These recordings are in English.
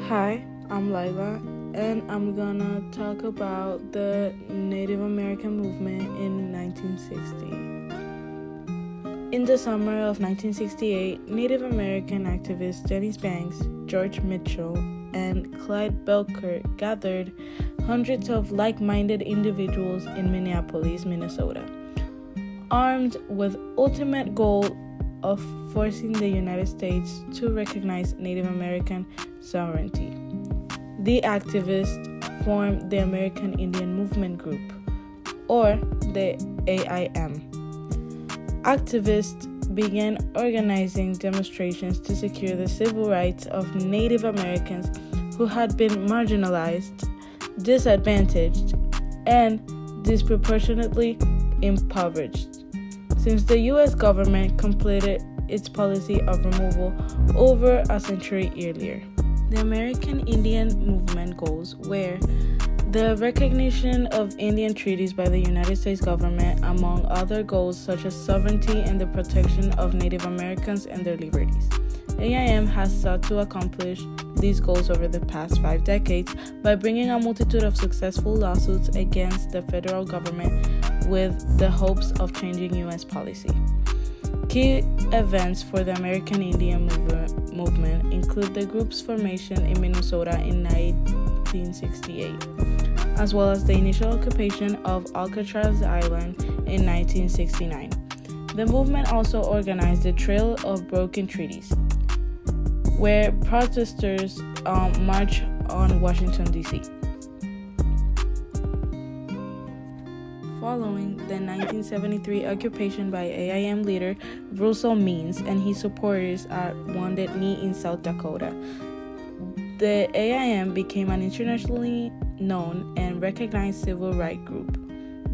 Hi, I'm Lila, and I'm gonna talk about the Native American movement in 1960. In the summer of 1968, Native American activists Dennis Banks, George Mitchell, and Clyde Belcourt gathered hundreds of like-minded individuals in Minneapolis, Minnesota, armed with ultimate goal of forcing the United States to recognize Native American sovereignty. The activists formed the American Indian Movement Group, or the AIM. Activists began organizing demonstrations to secure the civil rights of Native Americans who had been marginalized, disadvantaged, and disproportionately impoverished since the U.S. government completed its policy of removal over a century earlier. The American Indian Movement goals were the recognition of Indian treaties by the United States government, among other goals such as sovereignty and the protection of Native Americans and their liberties. AIM has sought to accomplish these goals over the past 5 decades by bringing a multitude of successful lawsuits against the federal government with the hopes of changing U.S. policy. Key events for the American Indian movement include the group's formation in Minnesota in 1968, as well as the initial occupation of Alcatraz Island in 1969. The movement also organized the Trail of Broken Treaties, where protesters marched on Washington, D.C. Following the 1973 occupation by AIM leader Russell Means and his supporters at Wounded Knee in South Dakota, the AIM became an internationally known and recognized civil rights group.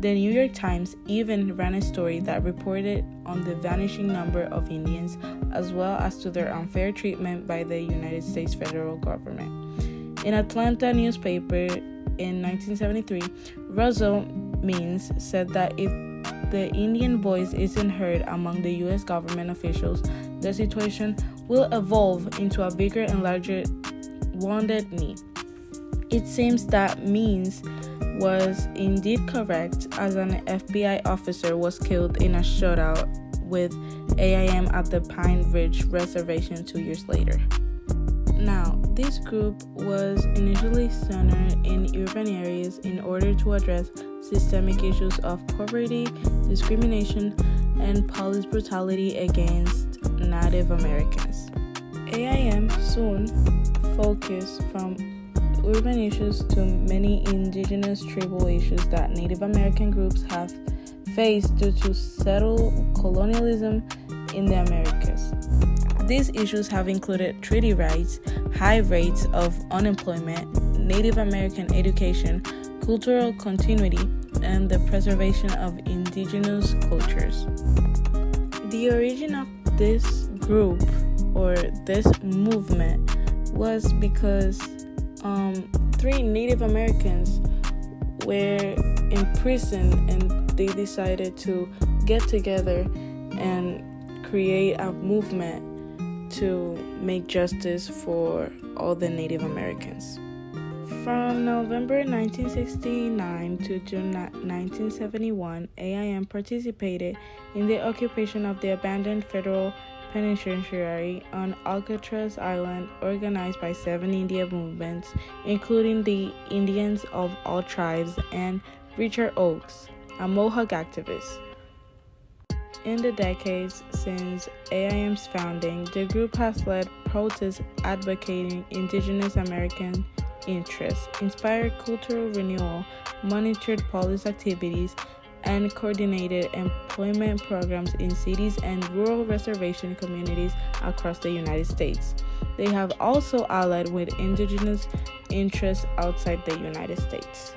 The New York Times even ran a story that reported on the vanishing number of Indians, as well as to their unfair treatment by the United States federal government. In Atlanta newspaper in 1973, Russell Means said that if the Indian voice isn't heard among the U.S. government officials, the situation will evolve into a bigger and larger Wounded Knee. It seems that Means was indeed correct, as an FBI officer was killed in a shootout with AIM at the Pine Ridge Reservation 2 years later. Now, this group was initially centered in urban areas in order to address systemic issues of poverty, discrimination, and police brutality against Native Americans. AIM soon focused from urban issues to many indigenous tribal issues that Native American groups have faced due to settled colonialism in the Americas. These issues have included treaty rights, high rates of unemployment, Native American education, cultural continuity, and the preservation of indigenous cultures. The origin of this group or this movement was because 3 Native Americans were imprisoned, and they decided to get together and create a movement to make justice for all the Native Americans. From November 1969 to June 1971, AIM participated in the occupation of the abandoned federal penitentiary on Alcatraz Island, organized by 7 Indian movements, including the Indians of All Tribes and Richard Oakes, a Mohawk activist. In the decades since AIM's founding, the group has led protests advocating indigenous American interests, inspired cultural renewal, monitored police activities, and coordinated employment programs in cities and rural reservation communities across the United States. They have also allied with indigenous interests outside the United States.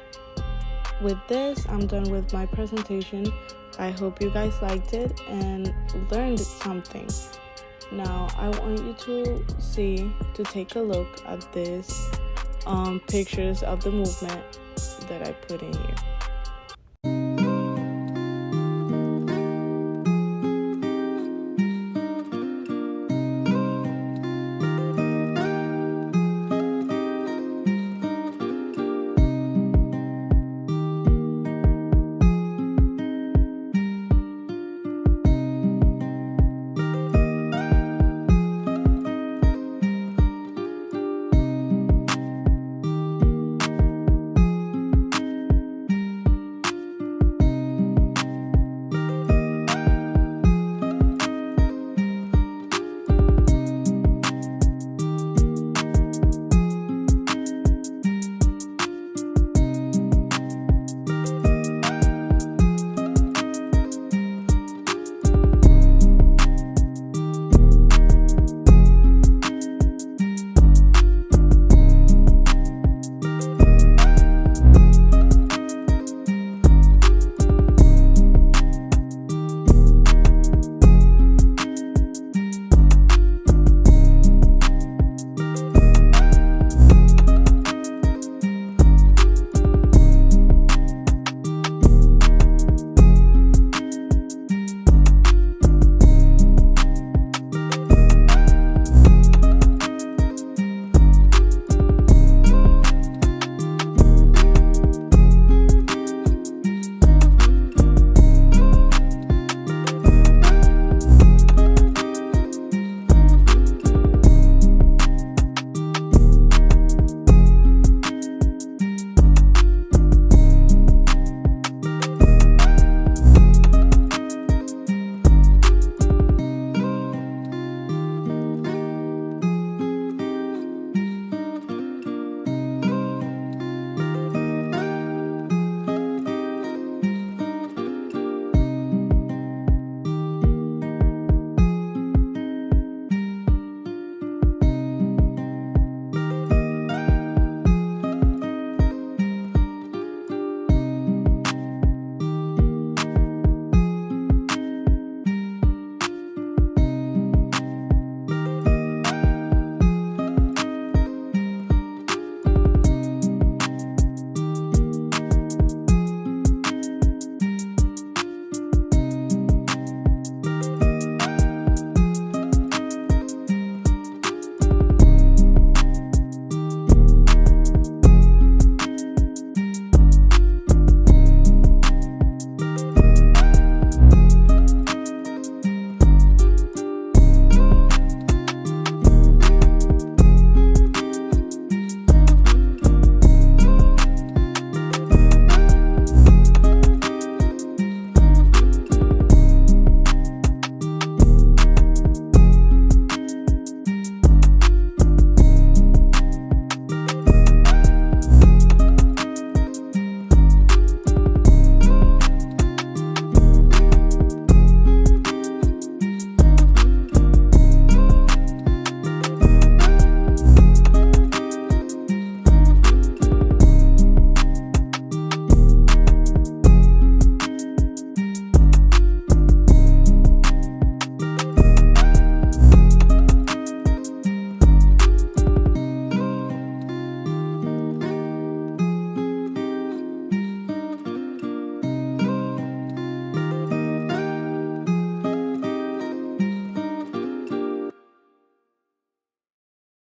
With this, I'm done with my presentation. I hope you guys liked it and learned something. Now, I want you to take a look at these pictures of the movement that I put in here.